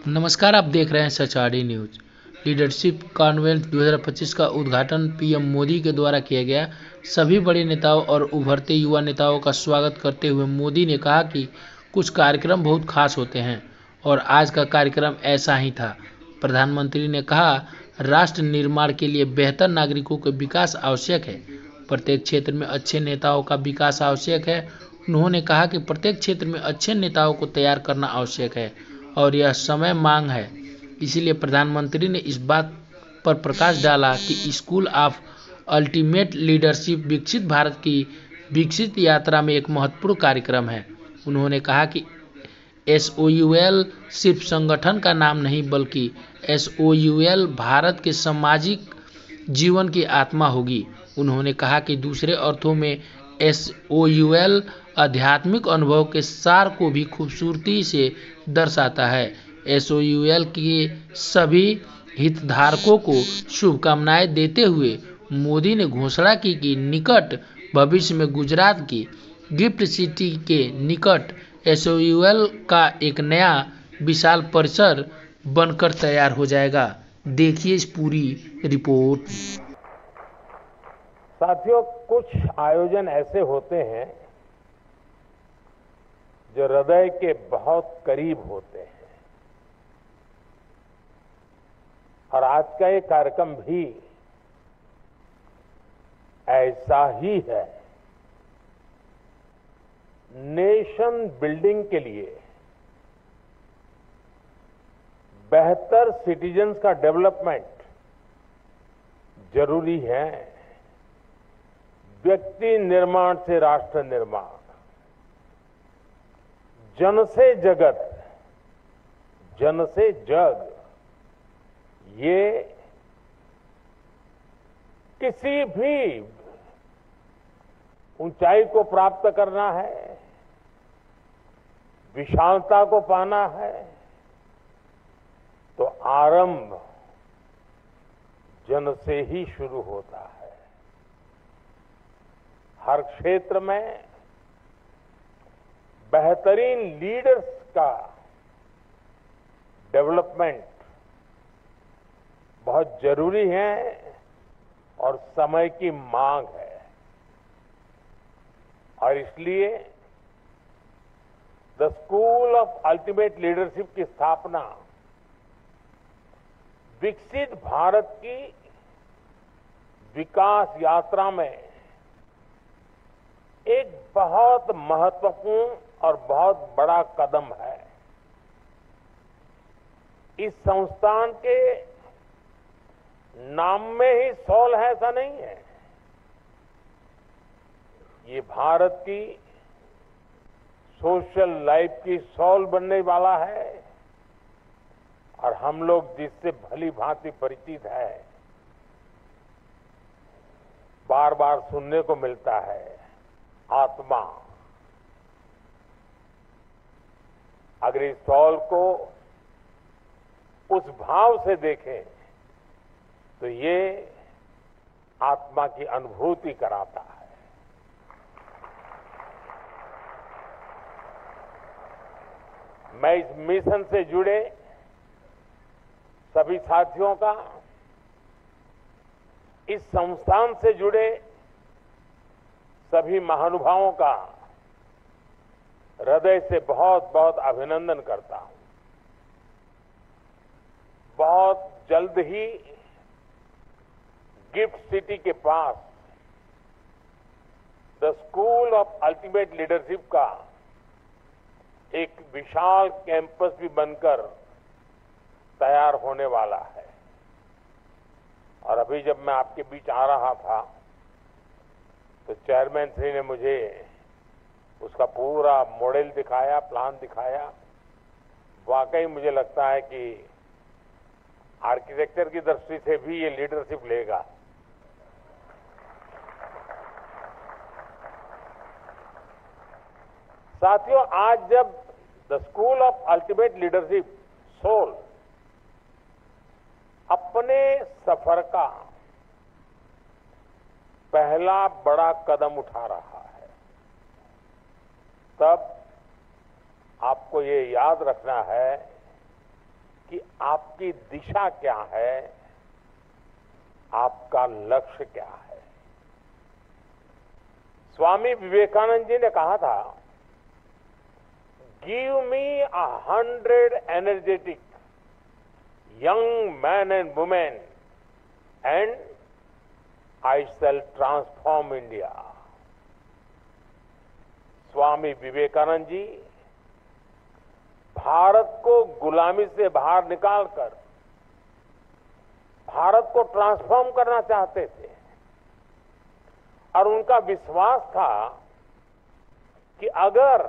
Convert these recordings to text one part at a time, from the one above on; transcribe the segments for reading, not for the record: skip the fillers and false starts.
नमस्कार, आप देख रहे हैं सचारी न्यूज। लीडरशिप कॉन्वेंट 2025 का उद्घाटन पीएम मोदी के द्वारा किया गया। सभी बड़े नेताओं और उभरते युवा नेताओं का स्वागत करते हुए मोदी ने कहा कि कुछ कार्यक्रम बहुत खास होते हैं और आज का कार्यक्रम ऐसा ही था। प्रधानमंत्री ने कहा, राष्ट्र निर्माण के लिए बेहतर नागरिकों का विकास आवश्यक है। प्रत्येक क्षेत्र में अच्छे नेताओं का विकास आवश्यक है। उन्होंने कहा कि प्रत्येक क्षेत्र में अच्छे नेताओं को तैयार करना आवश्यक है और यह समय मांग है। इसलिए प्रधानमंत्री ने इस बात पर प्रकाश डाला कि स्कूल ऑफ अल्टीमेट लीडरशिप विकसित भारत की विकसित यात्रा में एक महत्वपूर्ण कार्यक्रम है। उन्होंने कहा कि SOUL सिर्फ संगठन का नाम नहीं बल्कि SOUL भारत के सामाजिक जीवन की आत्मा होगी। उन्होंने कहा कि दूसरे अर्थों में SOUL आध्यात्मिक अनुभव के सार को भी खूबसूरती से दर्शाता है। SOUL के सभी हितधारकों को शुभकामनाएं देते हुए मोदी ने घोषणा की कि निकट भविष्य में गुजरात की गिफ्ट सिटी के निकट SOUL का एक नया विशाल परिसर बनकर तैयार हो जाएगा। देखिए इस पूरी रिपोर्ट। साथियों, कुछ आयोजन ऐसे होते हैं जो हृदय के बहुत करीब होते हैं और आज का ये कार्यक्रम भी ऐसा ही है। नेशन बिल्डिंग के लिए, बेहतर सिटीजन्स का डेवलपमेंट जरूरी है। व्यक्ति निर्माण से राष्ट्र निर्माण, जन से जगत, जन से जग, ये किसी भी ऊंचाई को प्राप्त करना है, विशालता को पाना है, तो आरंभ जन से ही शुरू होता है। हर क्षेत्र में बेहतरीन लीडर्स का डेवलपमेंट बहुत जरूरी है और समय की मांग है। और इसलिए the school of ultimate leadership की स्थापना विकसित भारत की विकास यात्रा में एक बहुत महत्वपूर्ण और बहुत बड़ा कदम है। इस संस्थान के नाम में ही सोल है ऐसा नहीं है। ये भारत की सोशल लाइफ की सोल बनने वाला है और हम लोग जिससे भली भांति परिचित है, बार बार सुनने को मिलता है, आत्मा। अगर इस सोल को उस भाव से देखें तो ये आत्मा की अनुभूति कराता है। मैं इस मिशन से जुड़े सभी साथियों का, इस संस्थान से जुड़े सभी महानुभावों का हृदय से बहुत बहुत अभिनंदन करता हूं। बहुत जल्द ही गिफ्ट सिटी के पास the school of ultimate leadership का एक विशाल कैंपस भी बनकर तैयार होने वाला है। और अभी जब मैं आपके बीच आ रहा था तो चेयरमैन श्री ने मुझे उसका पूरा मॉडल दिखाया, प्लान दिखाया। वाकई मुझे लगता है कि आर्किटेक्चर की दृष्टि से भी ये लीडरशिप लेगा। साथियों, आज जब the school of ultimate leadership soul अपने सफर का पहला बड़ा कदम उठा रहा है, तब आपको ये याद रखना है आपकी दिशा क्या है, आपका लक्ष्य क्या है। स्वामी विवेकानंद जी ने कहा था, give me 100 energetic young man and women and I shall transform India. Swami Vivekananda ji Bharat को गुलामी से बाहर निकालकर भारत को ट्रांसफॉर्म करना चाहते थे और उनका विश्वास था कि अगर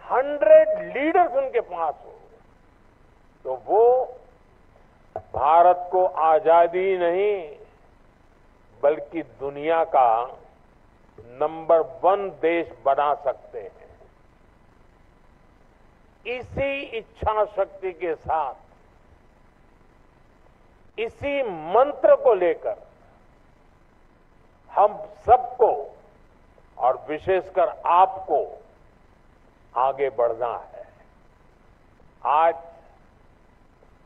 100 लीडर्स उनके पास हो तो वो भारत को आजादी नहीं बल्कि दुनिया का नंबर 1 देश बना सकते हैं। इसी इच्छा शक्ति के साथ, इसी मंत्र को लेकर हम सबको और विशेषकर आपको आगे बढ़ना है। आज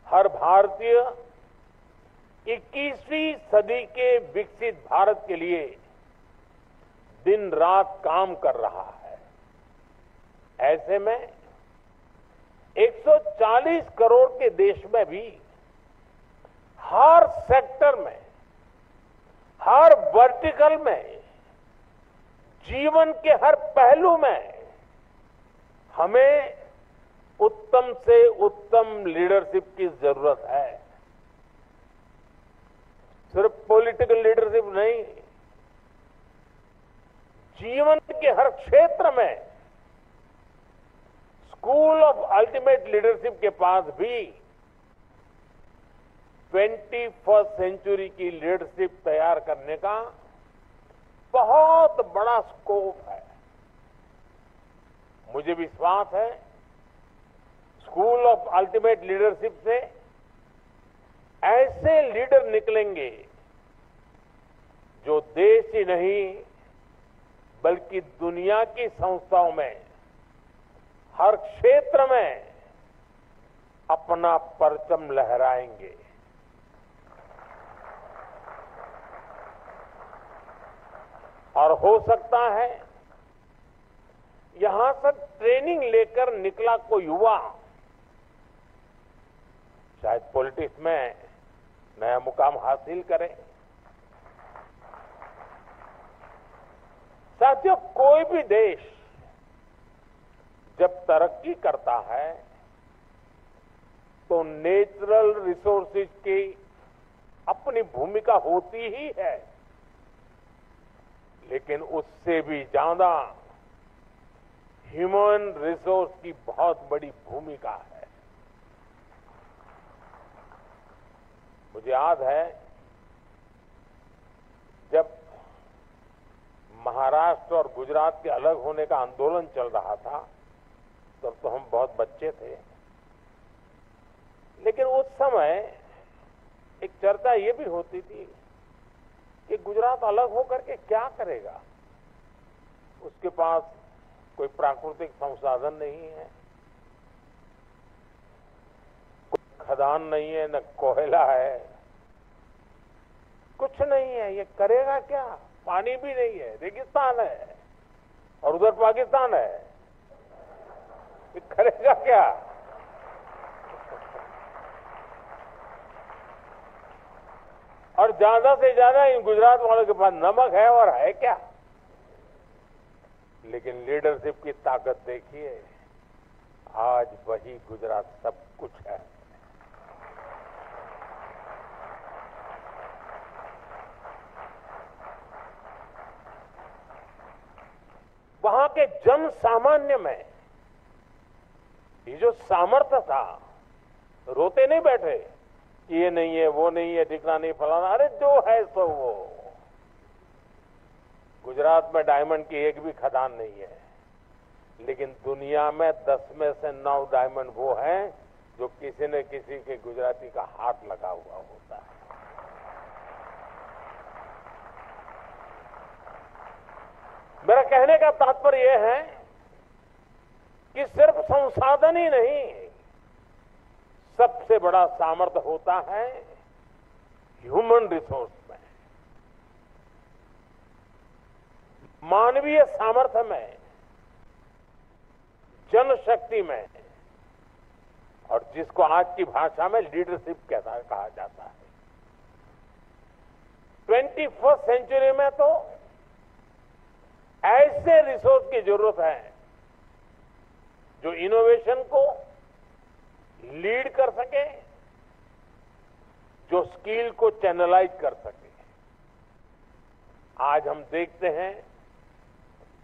हर भारतीय 21वीं सदी के विकसित भारत के लिए दिन रात काम कर रहा है। ऐसे में 140 करोड़ के देश में भी हर सेक्टर में, हर वर्टिकल में, जीवन के हर पहलू में हमें उत्तम से उत्तम लीडरशिप की जरूरत है। सिर्फ पॉलिटिकल लीडरशिप नहीं, जीवन के हर क्षेत्र में स्कूल ऑफ अल्टीमेट लीडरशिप के पास भी 21st सेंचुरी की लीडरशिप तैयार करने का बहुत बड़ा स्कोप है। मुझे विश्वास है स्कूल ऑफ अल्टीमेट लीडरशिप से ऐसे लीडर निकलेंगे जो देश ही नहीं बल्कि दुनिया की संस्थाओं में हर क्षेत्र में अपना परचम लहराएंगे। और हो सकता है यहां से ट्रेनिंग लेकर निकला कोई युवा शायद पॉलिटिक्स में नया मुकाम हासिल करे। साथियों, कोई भी देश जब तरक्की करता है तो नेचुरल रिसोर्सेज की अपनी भूमिका होती ही है, लेकिन उससे भी ज्यादा ह्यूमन रिसोर्स की बहुत बड़ी भूमिका है। मुझे याद है जब महाराष्ट्र और गुजरात के अलग होने का आंदोलन चल रहा था तब तो हम बहुत बच्चे थे, लेकिन उस समय एक चर्चा ये भी होती थी कि गुजरात अलग होकर के क्या करेगा। उसके पास कोई प्राकृतिक संसाधन नहीं है, कोई खदान नहीं है, न कोयला है, कुछ नहीं है, ये करेगा क्या। पानी भी नहीं है, रेगिस्तान है, और उधर पाकिस्तान है, ये करेगा क्या। और ज्यादा से ज्यादा इन गुजरात वालों के पास नमक है, और है क्या। लेकिन लीडरशिप की ताकत देखिए, आज वही गुजरात सब कुछ है। वहां के जन सामान्य में ये जो सामर्थ्य था, रोते नहीं बैठे कि ये नहीं है, वो नहीं है, ठिकाना नहीं, फलाना, अरे जो है सो वो। गुजरात में डायमंड की एक भी खदान नहीं है, लेकिन दुनिया में 10 में से 9 डायमंड वो हैं जो किसी न किसी के गुजराती का हाथ लगा हुआ होता है। मेरा कहने का तात्पर्य यह है कि सिर्फ संसाधन ही नहीं, सबसे बड़ा सामर्थ्य होता है ह्यूमन रिसोर्स में, मानवीय सामर्थ्य में, जनशक्ति में, और जिसको आज की भाषा में लीडरशिप कहा जाता है। 21st सेंचुरी में तो ऐसे रिसोर्स की जरूरत है जो इनोवेशन को लीड कर सके, जो स्किल को चैनलाइज कर सके। आज हम देखते हैं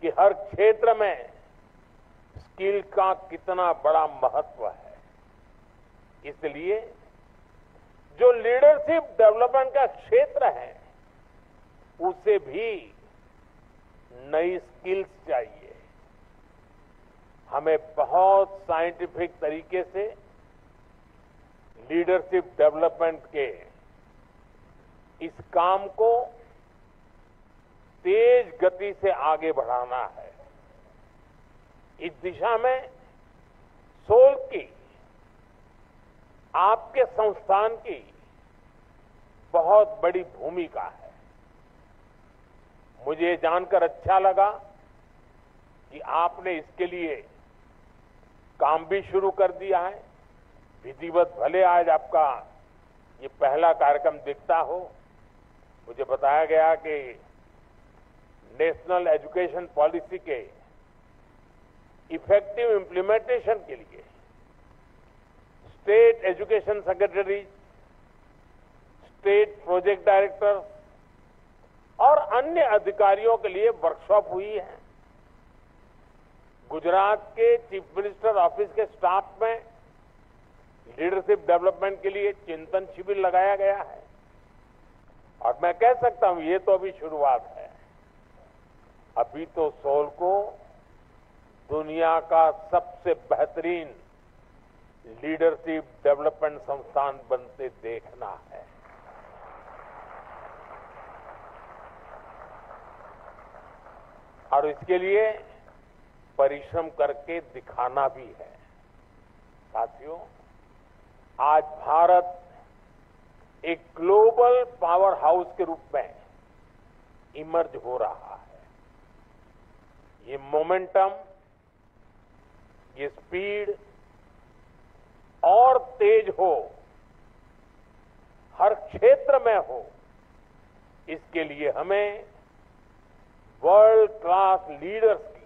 कि हर क्षेत्र में स्किल का कितना बड़ा महत्व है। इसलिए जो लीडरशिप डेवलपमेंट का क्षेत्र है उसे भी नई स्किल्स चाहिए। हमें बहुत साइंटिफिक तरीके से लीडरशिप डेवलपमेंट के इस काम को तेज गति से आगे बढ़ाना है। इस दिशा में सोल की, आपके संस्थान की बहुत बड़ी भूमिका है। मुझे जानकर अच्छा लगा कि आपने इसके लिए काम भी शुरू कर दिया है। विधिवत भले आज आपका ये पहला कार्यक्रम दिखता हो, मुझे बताया गया कि नेशनल एजुकेशन पॉलिसी के इफेक्टिव इंप्लीमेंटेशन के लिए state education secretary, state project director और अन्य अधिकारियों के लिए वर्कशॉप हुई है। गुजरात के चीफ मिनिस्टर ऑफिस के स्टाफ में लीडरशिप डेवलपमेंट के लिए चिंतन शिविर लगाया गया है। और मैं कह सकता हूं ये तो अभी शुरुआत है। अभी तो सोल को दुनिया का सबसे बेहतरीन लीडरशिप डेवलपमेंट संस्थान बनते देखना है। और इसके लिए परिश्रम करके दिखाना भी है। साथियों, आज भारत एक ग्लोबल पावर हाउस के रूप में इमर्ज हो रहा है। ये मोमेंटम, ये स्पीड और तेज हो, हर क्षेत्र में हो, इसके लिए हमें वर्ल्ड क्लास लीडर्स की,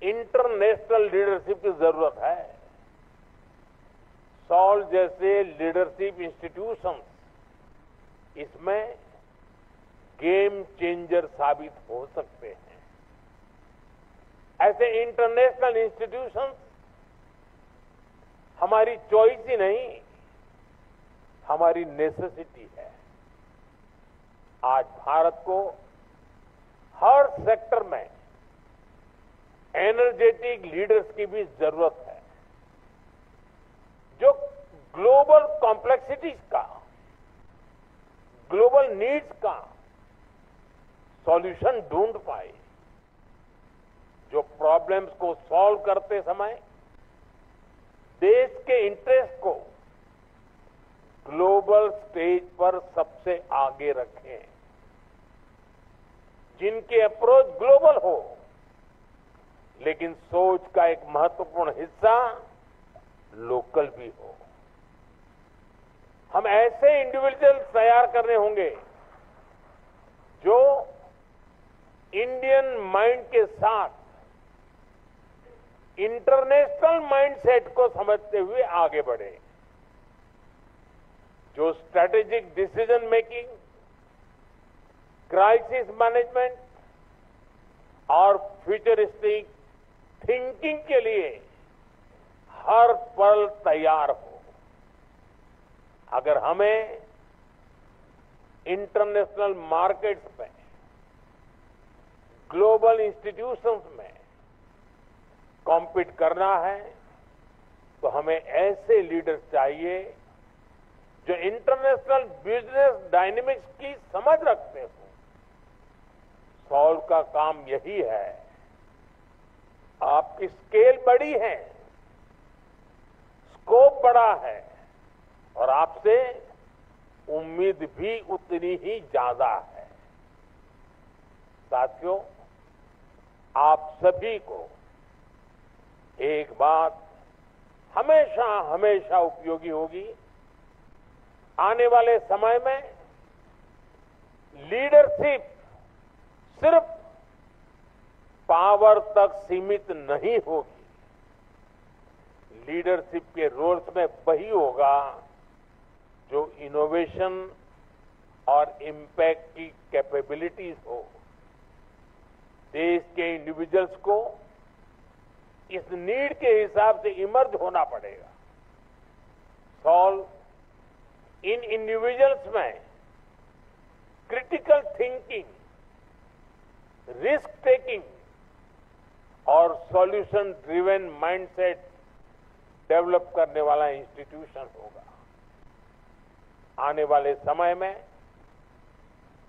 इंटरनेशनल लीडरशिप की जरूरत है। सॉल जैसे लीडरशिप इंस्टीट्यूशंस इसमें गेम चेंजर साबित हो सकते हैं। ऐसे इंटरनेशनल इंस्टीट्यूशंस हमारी चॉइस ही नहीं, हमारी नेसेसिटी है। आज भारत को हर सेक्टर में एनर्जेटिक लीडर्स की भी जरूरत है, जो ग्लोबल कॉम्प्लेक्सिटीज का, ग्लोबल नीड्स का सॉल्यूशन ढूंढ पाए, जो प्रॉब्लम्स को सॉल्व करते समय देश के इंटरेस्ट को ग्लोबल स्टेज पर सबसे आगे रखें, जिनके अप्रोच ग्लोबल हो लेकिन सोच का एक महत्वपूर्ण हिस्सा लोकल भी हो। हम ऐसे इंडिविजुअल्स तैयार करने होंगे जो इंडियन माइंड के साथ इंटरनेशनल माइंडसेट को समझते हुए आगे बढ़े, जो strategic decision making, crisis management और फ्यूचरिस्टिक थिंकिंग के लिए हर पल तैयार हो। अगर हमें इंटरनेशनल मार्केट्स में, ग्लोबल इंस्टीट्यूशंस में कॉम्पीट करना है तो हमें ऐसे लीडर्स चाहिए जो इंटरनेशनल बिजनेस डायनेमिक्स की समझ रखते हो। सॉल्व का काम यही है। आपकी स्केल बड़ी है, स्कोप बड़ा है और आपसे उम्मीद भी उतनी ही ज्यादा है। साथियों, आप सभी को एक बात हमेशा हमेशा उपयोगी होगी। आने वाले समय में लीडरशिप सिर्फ पावर तक सीमित नहीं होगी। लीडरशिप के रोल्स में वही होगा जो इनोवेशन और इम्पैक्ट की कैपेबिलिटीज हो। देश के इंडिविजुअल्स को इस नीड के हिसाब से इमर्ज होना पड़ेगा। सॉल्व इन इंडिविजुअल्स में क्रिटिकल थिंकिंग, रिस्क टेकिंग और सॉल्यूशन ड्रिवन माइंडसेट डेवलप करने वाला इंस्टीट्यूशन होगा। आने वाले समय में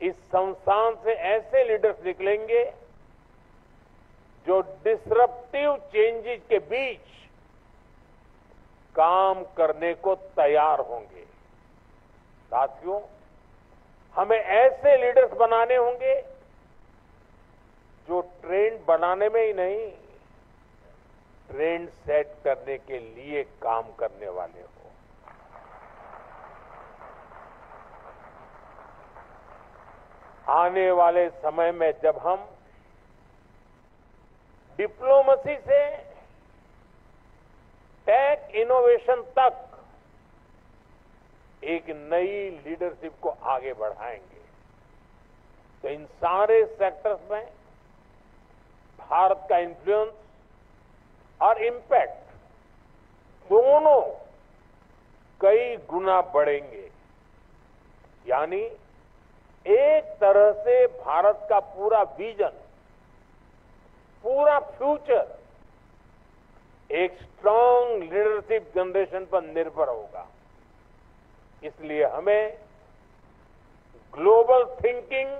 इस संस्थान से ऐसे लीडर्स निकलेंगे जो डिसरप्टिव चेंजेस के बीच काम करने को तैयार होंगे। साथियों, हमें ऐसे लीडर्स बनाने होंगे जो ट्रेंड बनाने में ही नहीं, ट्रेंड सेट करने के लिए काम करने वाले हो। आने वाले समय में जब हम डिप्लोमेसी से टेक इनोवेशन तक एक नई लीडरशिप को आगे बढ़ाएंगे, तो इन सारे सेक्टर्स में भारत का इन्फ्लुएंस और इम्पैक्ट दोनों कई गुना बढ़ेंगे। यानी एक तरह से भारत का पूरा विजन, पूरा फ्यूचर एक स्ट्रांग लीडरशिप जनरेशन पर निर्भर होगा। इसलिए हमें ग्लोबल थिंकिंग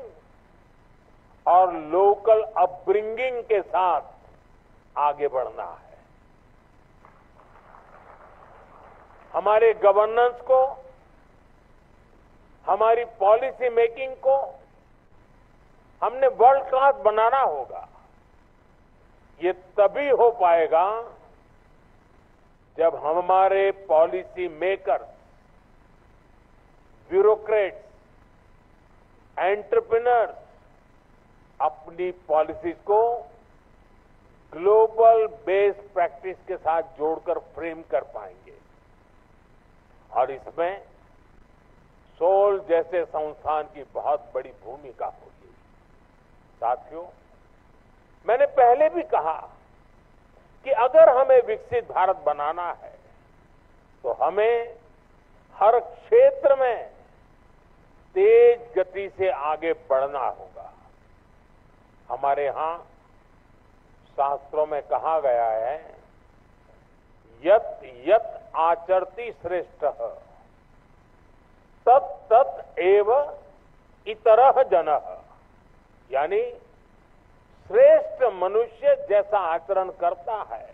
और लोकल अपब्रिंगिंग के साथ आगे बढ़ना है। हमारे गवर्नेंस को, हमारी पॉलिसी मेकिंग को हमने वर्ल्ड क्लास बनाना होगा। ये तभी हो पाएगा जब हमारे पॉलिसी मेकर्स, ब्यूरोक्रेट्स, एंटरप्रेन्योर्स अपनी पॉलिसीज को ग्लोबल बेस्ड प्रैक्टिस के साथ जोड़कर फ्रेम कर पाएंगे। और इसमें सोल जैसे संस्थान की बहुत बड़ी भूमिका होगी। साथियों, मैंने पहले भी कहा कि अगर हमें विकसित भारत बनाना है तो हमें हर क्षेत्र में तेज गति से आगे बढ़ना होगा। हमारे यहां शास्त्रों में कहा गया है, यत यत आचरति श्रेष्ठः तत् तत् एव इतरः जनः। यानी श्रेष्ठ मनुष्य जैसा आचरण करता है,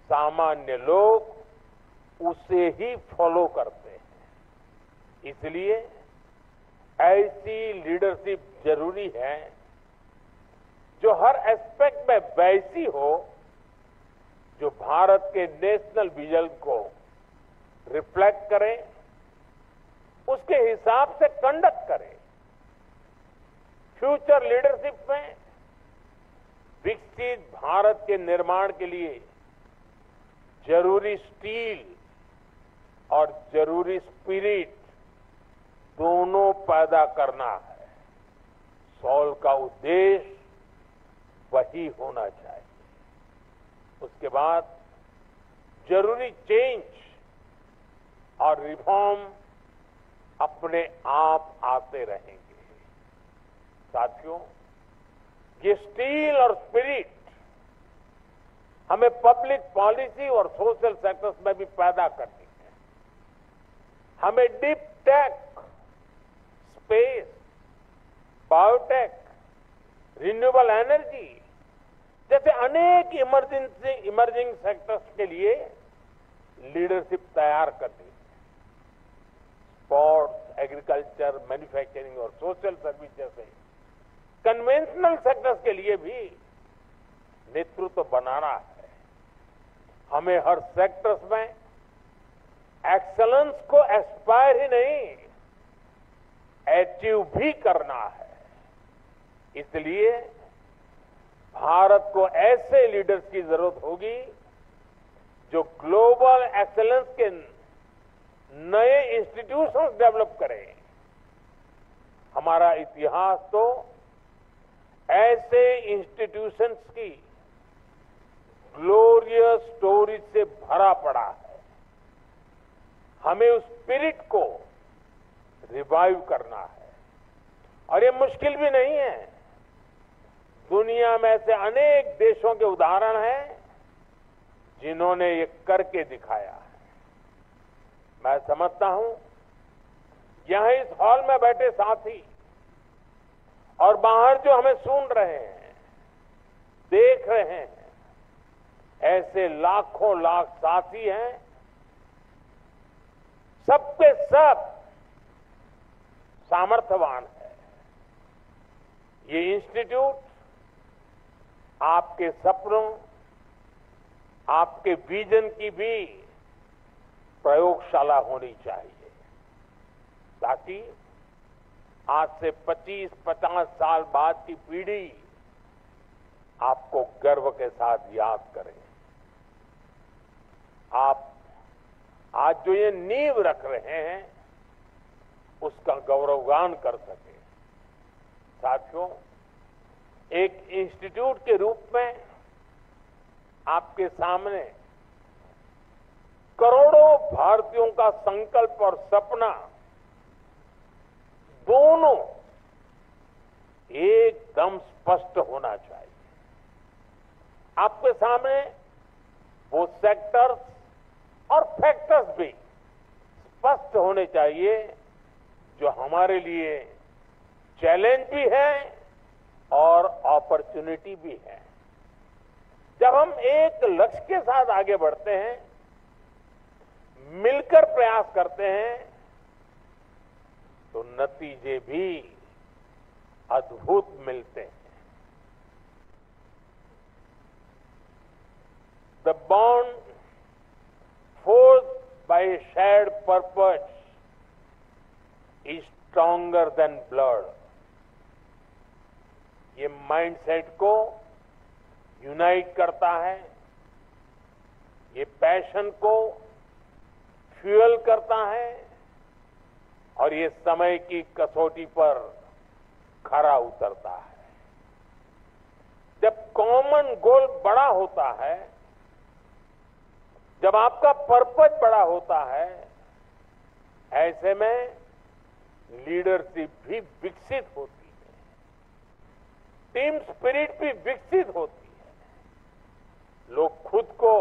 सामान्य लोग उसे ही फॉलो करते हैं। इसलिए ऐसी लीडरशिप जरूरी है जो हर एस्पेक्ट में वैसी हो जो भारत के नेशनल विजन को रिफ्लेक्ट करे, उसके हिसाब से कंडक्ट करे। फ्यूचर लीडरशिप में विकसित भारत के निर्माण के लिए जरूरी स्टील और जरूरी स्पिरिट दोनों पैदा करना है। सॉल का उद्देश्य वही होना चाहिए। उसके बाद जरूरी चेंज और रिफॉर्म अपने आप आते रहेंगे। साथियों, ये स्टील और स्पिरिट हमें पब्लिक पॉलिसी और सोशल सेक्टर्स में भी पैदा करनी है। हमें deep tech, space, biotech, renewable energy जैसे अनेक इमर्जिंग सेक्टर्स के लिए लीडरशिप तैयार कर दी। स्पोर्ट्स, एग्रीकल्चर, मैन्युफैक्चरिंग और सोशल सर्विस जैसे कन्वेंशनल सेक्टर्स के लिए भी नेतृत्व बनाना है। हमें हर सेक्टर्स में एक्सेलेंस को एस्पायर ही नहीं, अचीव भी करना है। इसलिए भारत को ऐसे लीडर्स की जरूरत होगी जो ग्लोबल एक्सेलेंस के नए इंस्टीट्यूशंस डेवलप करें। हमारा इतिहास तो ऐसे इंस्टीट्यूशंस की ग्लोरियस स्टोरी से भरा पड़ा है। हमें उस स्पिरिट को रिवाइव करना है और ये मुश्किल भी नहीं है। दुनिया में ऐसे अनेक देशों के उदाहरण हैं जिन्होंने ये करके दिखाया है। मैं समझता हूं यहां इस हॉल में बैठे साथी और बाहर जो हमें सुन रहे हैं, देख रहे हैं, ऐसे लाखों लाख साथी हैं। सबके सब सामर्थ्यवान है। ये इंस्टीट्यूट आपके सपनों, आपके विजन की भी प्रयोगशाला होनी चाहिए, ताकि आज से 25-50 साल बाद की पीढ़ी आपको गर्व के साथ याद करे। आप आज जो ये नींव रख रहे हैं उसका गौरवगान कर सके। साथियों, एक इंस्टीट्यूट के रूप में आपके सामने करोड़ों भारतीयों का संकल्प और सपना दोनों एकदम स्पष्ट होना चाहिए। आपके सामने वो सेक्टर्स और फैक्टर्स भी स्पष्ट होने चाहिए जो हमारे लिए चैलेंज भी है और अपॉर्चुनिटी भी है। जब हम एक लक्ष्य के साथ आगे बढ़ते हैं, मिलकर प्रयास करते हैं, तो नतीजे भी अद्भुत मिलते हैं। The bond forged by a shared purpose is stronger than blood. ये माइंडसेट को यूनाइट करता है, ये पैशन को फ्यूल करता है और ये समय की कसौटी पर खरा उतरता है। जब कॉमन गोल बड़ा होता है, जब आपका पर्पज बड़ा होता है, ऐसे में लीडरशिप भी विकसित होती है, टीम स्पिरिट भी विकसित होती है। लोग खुद को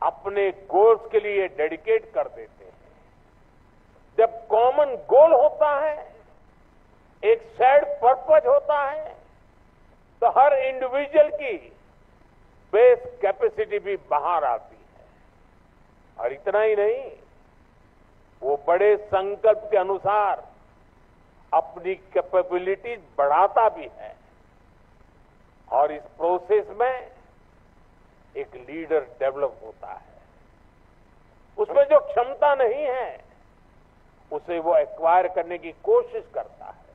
अपने गोल्स के लिए डेडिकेट कर देते हैं। जब कॉमन गोल होता है, एक शेयर्ड पर्पज होता है, तो हर इंडिविजुअल की बेस कैपेसिटी भी बाहर आती है। और इतना ही नहीं, वो बड़े संकल्प के अनुसार अपनी कैपेबिलिटीज बढ़ाता भी है और इस प्रोसेस में एक लीडर डेवलप होता है। उसमें जो क्षमता नहीं है उसे वो एक्वायर करने की कोशिश करता है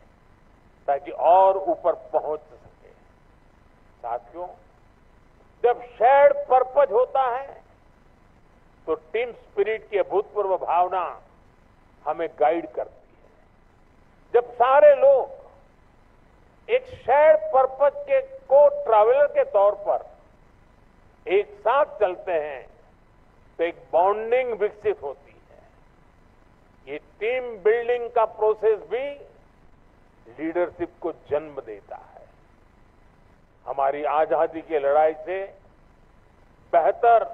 ताकि और ऊपर पहुंच सके। साथियों, जब शेयर्ड पर्पज होता है तो टीम स्पिरिट की अभूतपूर्व भावना हमें गाइड करती है। जब सारे लोग एक शेयर्ड पर्पज के को ट्रैवलर के तौर पर एक साथ चलते हैं तो एक बॉन्डिंग विकसित होती है। ये टीम बिल्डिंग का प्रोसेस भी लीडरशिप को जन्म देता है। हमारी आजादी की लड़ाई से बेहतर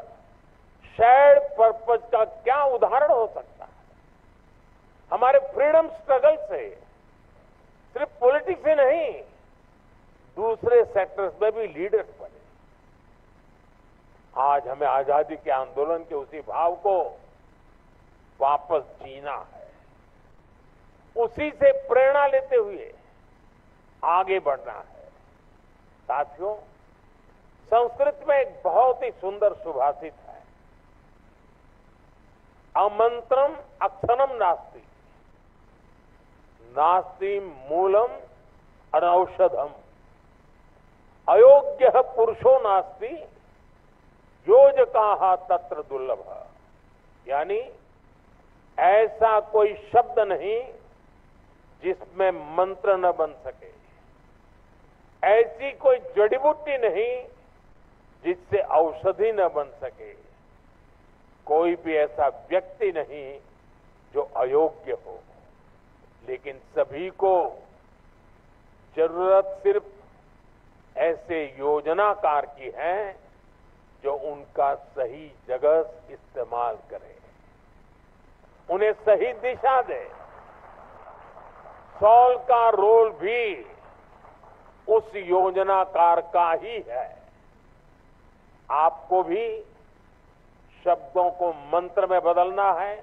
शेयर्ड पर्पज का क्या उदाहरण हो सकता है। हमारे फ्रीडम स्ट्रगल से सिर्फ पॉलिटिक्स ही नहीं, दूसरे सेक्टर्स में भी लीडर्स बने। आज हमें आजादी के आंदोलन के उसी भाव को वापस जीना है, उसी से प्रेरणा लेते हुए आगे बढ़ना है। साथियों, संस्कृत में एक बहुत ही सुंदर सुभाषित है, अमंत्रम अक्षरम नास्ति, नास्ति मूलम अनौषधम, अयोग्य पुरुषो नास्ति, योजकाः तत्र दुर्लभ। यानी ऐसा कोई शब्द नहीं जिसमें मंत्र न बन सके, ऐसी कोई जड़ी बूटी नहीं जिससे औषधि न बन सके, कोई भी ऐसा व्यक्ति नहीं जो अयोग्य हो। लेकिन सभी को जरूरत सिर्फ ऐसे योजनाकार की है जो उनका सही जगह इस्तेमाल करे, उन्हें सही दिशा दे। सॉल का रोल भी उस योजनाकार का ही है। आपको भी शब्दों को मंत्र में बदलना है,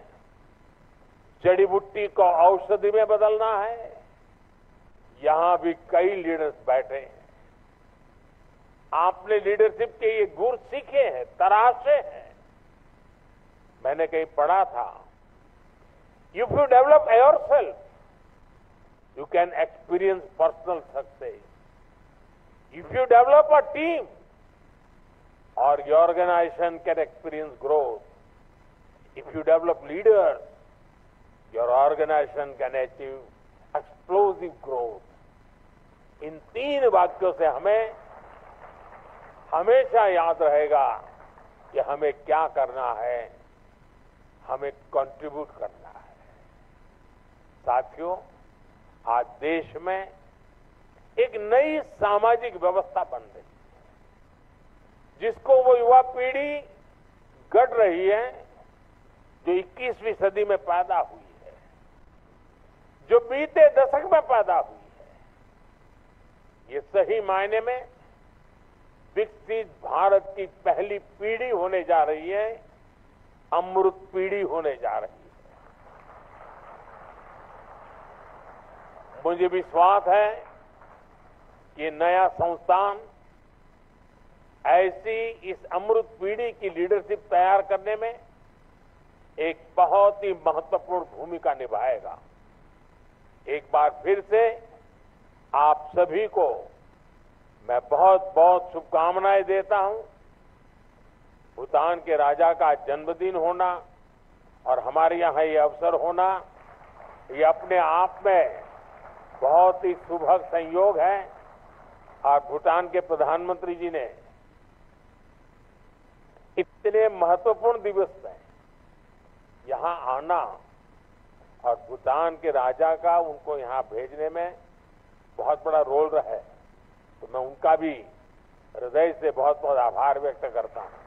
जड़ी बूटी को औषधि में बदलना है। यहां भी कई लीडर्स बैठे हैं, आपने लीडरशिप के ये गुण सीखे हैं, तराशे हैं। मैंने कहीं पढ़ा था, if you develop yourself you can experience personal success. If you develop a team, or your organization can experience growth. If you develop leaders, your organization can achieve explosive growth. इन 3 वाक्यों से हमें हमेशा याद रहेगा कि हमें क्या करना है, हमें कंट्रीब्यूट करना है। साथियों, आज देश में एक नई सामाजिक व्यवस्था बन रही है, जिसको वो युवा पीढ़ी गढ़ रही है जो 21वीं सदी में पैदा हुई है, जो बीते दशक में पैदा हुई है। ये सही मायने में विकसित भारत की पहली पीढ़ी होने जा रही है, अमृत पीढ़ी होने जा रही है। मुझे विश्वास है कि नया संस्थान ऐसी इस अमृत पीढ़ी की लीडरशिप तैयार करने में एक बहुत ही महत्वपूर्ण भूमिका निभाएगा। एक बार फिर से आप सभी को मैं बहुत बहुत शुभकामनाएं देता हूं। भूटान के राजा का जन्मदिन होना और हमारे यहां ये अवसर होना, ये अपने आप में बहुत ही सुभग संयोग है। और भूटान के प्रधानमंत्री जी ने इतने महत्वपूर्ण दिवस में यहां आना और भूटान के राजा का उनको यहां भेजने में बहुत बड़ा रोल रहा है, तो मैं उनका भी हृदय से बहुत बहुत आभार व्यक्त करता हूं।